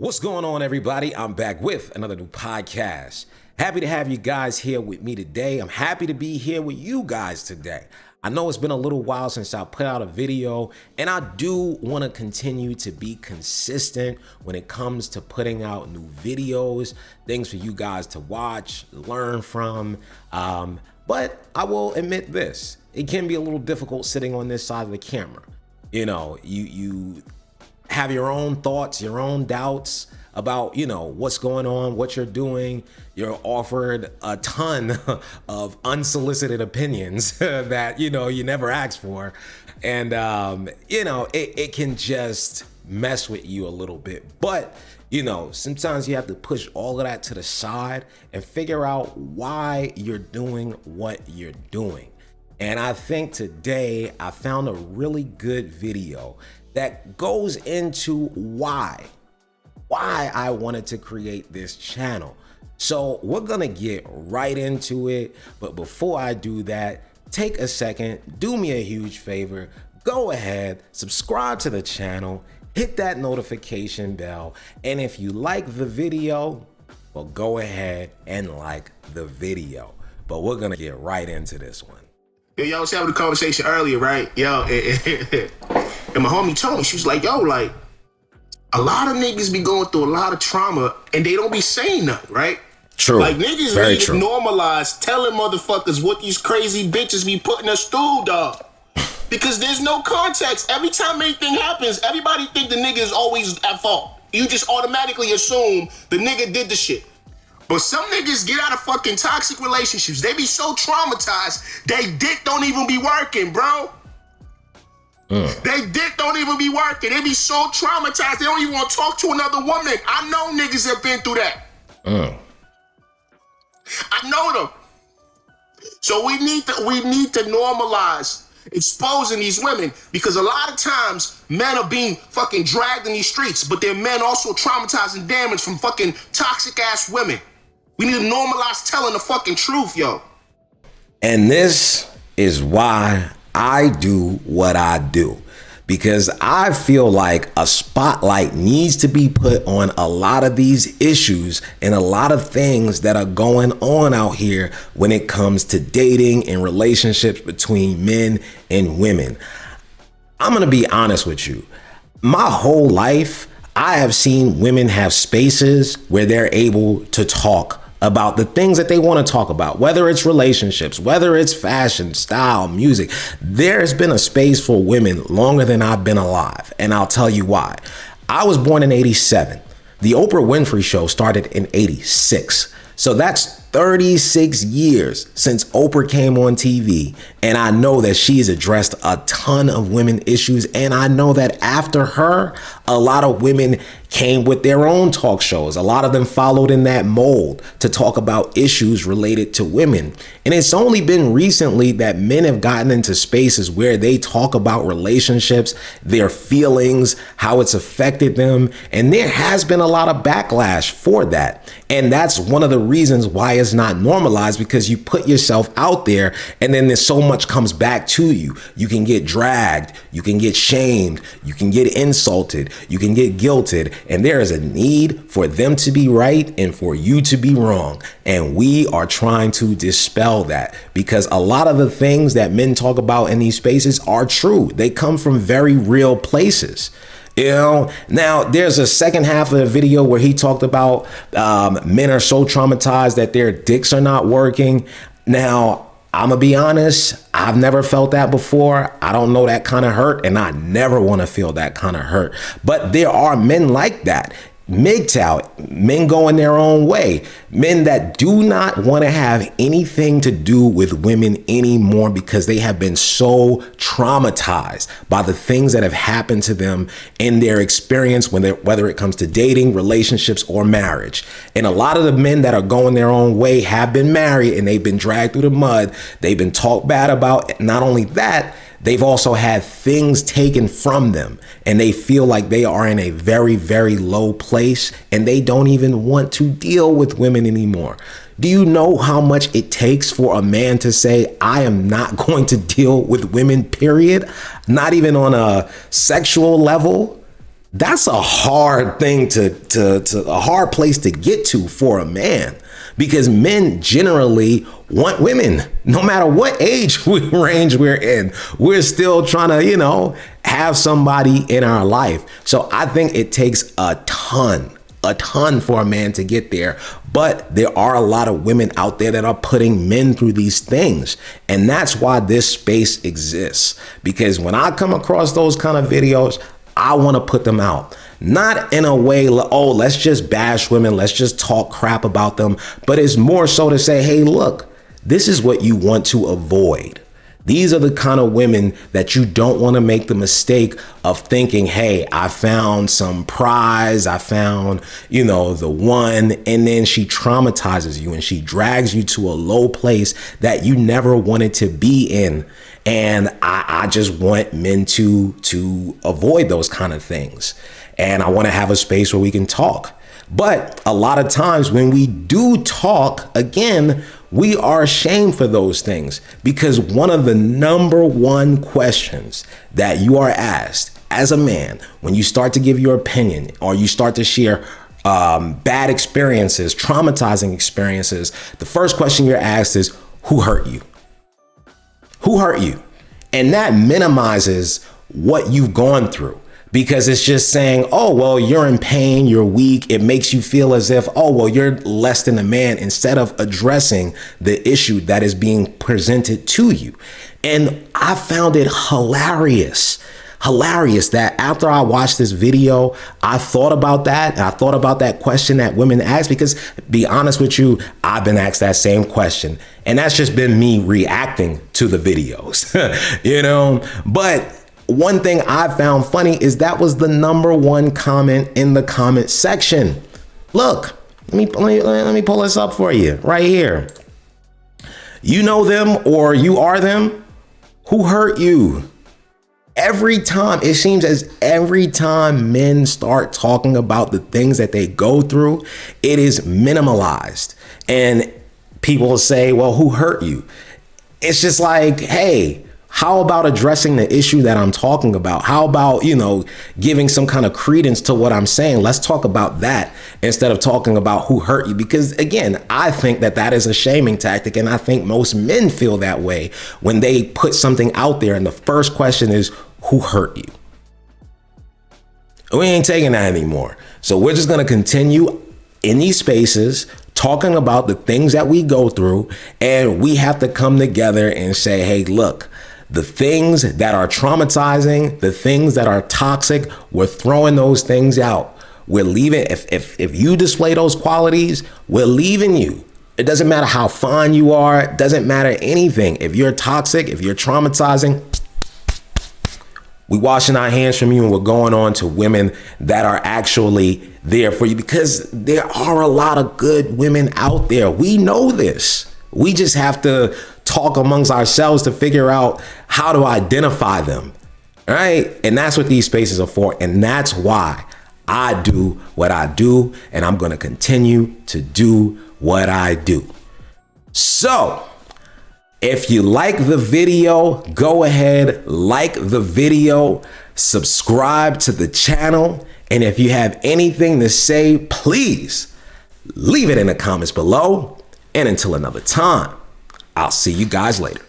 What's going on, everybody? I'm back with another new podcast. Happy to have you guys here with me today. I'm happy to be here with you guys today. I know it's been a little while since I put out a video, and I do want to continue to be consistent when it comes to putting out new videos, things for you guys to watch, learn from. But I will admit this, it can be a little difficult sitting on this side of the camera. You know, you have your own thoughts, your own doubts about, what's going on, what you're doing. You're offered a ton of unsolicited opinions that, you never asked for. And, it can just mess with you a little bit. But, sometimes you have to push all of that to the side and figure out why you're doing what you're doing. And I think today I found a really good video that goes into why I wanted to create this channel. So we're gonna get right into it. But before I do that, take a second, do me a huge favor, go ahead, subscribe to the channel, hit that notification bell. And if you like the video, well, go ahead and like the video. But we're gonna get right into this one. Y'all was having a conversation earlier, right? And my homie told me, she was like, a lot of niggas be going through a lot of trauma and they don't be saying nothing, right? True. Like niggas Very need to true. normalize telling motherfuckers what these crazy bitches be putting us through, dog. Because there's no context. Every time anything happens, everybody think the nigga is always at fault. You just automatically assume the nigga did the shit. But some niggas get out of fucking toxic relationships. They be so traumatized, they dick don't even be working, bro. They dick don't even be working. They be so traumatized, they don't even want to talk to another woman. I know niggas have been through that. I know them. So we need to normalize exposing these women, because a lot of times men are being fucking dragged in these streets, but they're men also traumatized and damaged from fucking toxic ass women. We need to normalize telling the fucking truth, yo. And this is why I do what I do, because I feel like a spotlight needs to be put on a lot of these issues and a lot of things that are going on out here when it comes to dating and relationships between men and women. I'm going to be honest with you. My whole life, I have seen women have spaces where they're able to talk about the things that they want to talk about, whether it's relationships, whether it's fashion, style, music. There's been a space for women longer than I've been alive. And I'll tell you why. I was born in '87. The Oprah Winfrey Show started in '86. So that's 36 years since Oprah came on TV. And I know that she's addressed a ton of women issues. And I know that after her, a lot of women came with their own talk shows. A lot of them followed in that mold to talk about issues related to women. And it's only been recently that men have gotten into spaces where they talk about relationships, their feelings, how it's affected them. And there has been a lot of backlash for that. And that's one of the reasons why it's not normalized, because you put yourself out there and then there's so much comes back to you. You can get dragged, you can get shamed, you can get insulted, you can get guilted. And there is a need for them to be right and for you to be wrong. And we are trying to dispel that, because a lot of the things that men talk about in these spaces are true. They come from very real places. Now there's a second half of the video where he talked about men are so traumatized that their dicks are not working. Now, I'm gonna be honest, I've never felt that before. I don't know that kind of hurt, and I never want to feel that kind of hurt. But there are men like that. MGTOW, men going their own way, men that do not want to have anything to do with women anymore because they have been so traumatized by the things that have happened to them in their experience, whether it comes to dating, relationships, or marriage. And a lot of the men that are going their own way have been married and they've been dragged through the mud. They've been talked bad about. Not only that, they've also had things taken from them, and they feel like they are in a very, very low place, and they don't even want to deal with women anymore. Do you know how much it takes for a man to say, I am not going to deal with women, period? Not even on a sexual level. That's a hard thing to a hard place to get to for a man, because men generally want women no matter what age range we're in. We're still trying to, have somebody in our life. So I think it takes a ton for a man to get there. But there are a lot of women out there that are putting men through these things. And that's why this space exists. Because when I come across those kind of videos, I want to put them out. Not in a way, oh, let's just bash women, let's just talk crap about them. But it's more so to say, hey, look, this is what you want to avoid. These are the kind of women that you don't want to make the mistake of thinking, hey, I found some prize, I found, the one, and then she traumatizes you and she drags you to a low place that you never wanted to be in. And I just want men to avoid those kind of things. And I want to have a space where we can talk. But a lot of times when we do talk, again, we are ashamed for those things, because one of the number one questions that you are asked as a man when you start to give your opinion or you start to share bad experiences, traumatizing experiences, the first question you're asked is, who hurt you? Who hurt you? And that minimizes what you've gone through. Because it's just saying, oh, well, you're in pain, you're weak. It makes you feel as if, oh, well, you're less than a man, instead of addressing the issue that is being presented to you. And I found it hilarious that after I watched this video, I thought about that. And I thought about that question that women ask, because be honest with you, I've been asked that same question. And that's just been me reacting to the videos, but one thing I found funny is that was the number one comment in the comment section. Look, let me pull this up for you right here. You know them, or you are them. Who hurt you? Every time, it seems as every time men start talking about the things that they go through, it is minimalized. And people will say, well, who hurt you? It's just like, hey, how about addressing the issue that I'm talking about? How about, giving some kind of credence to what I'm saying? Let's talk about that instead of talking about who hurt you. Because again, I think that is a shaming tactic. And I think most men feel that way when they put something out there. And the first question is, who hurt you? We ain't taking that anymore. So we're just going to continue in these spaces talking about the things that we go through. And we have to come together and say, hey, look, the things that are traumatizing, the things that are toxic, we're throwing those things out. We're leaving. If you display those qualities, we're leaving you. It doesn't matter how fine you are. It doesn't matter anything. If you're toxic, if you're traumatizing, we washing our hands from you, and we're going on to women that are actually there for you, because there are a lot of good women out there. We know this. We just have to talk amongst ourselves to figure out how to identify them, right? And that's what these spaces are for. And that's why I do what I do, and I'm going to continue to do what I do. So if you like the video, go ahead, like the video, subscribe to the channel. And if you have anything to say, please leave it in the comments below. And until another time, I'll see you guys later.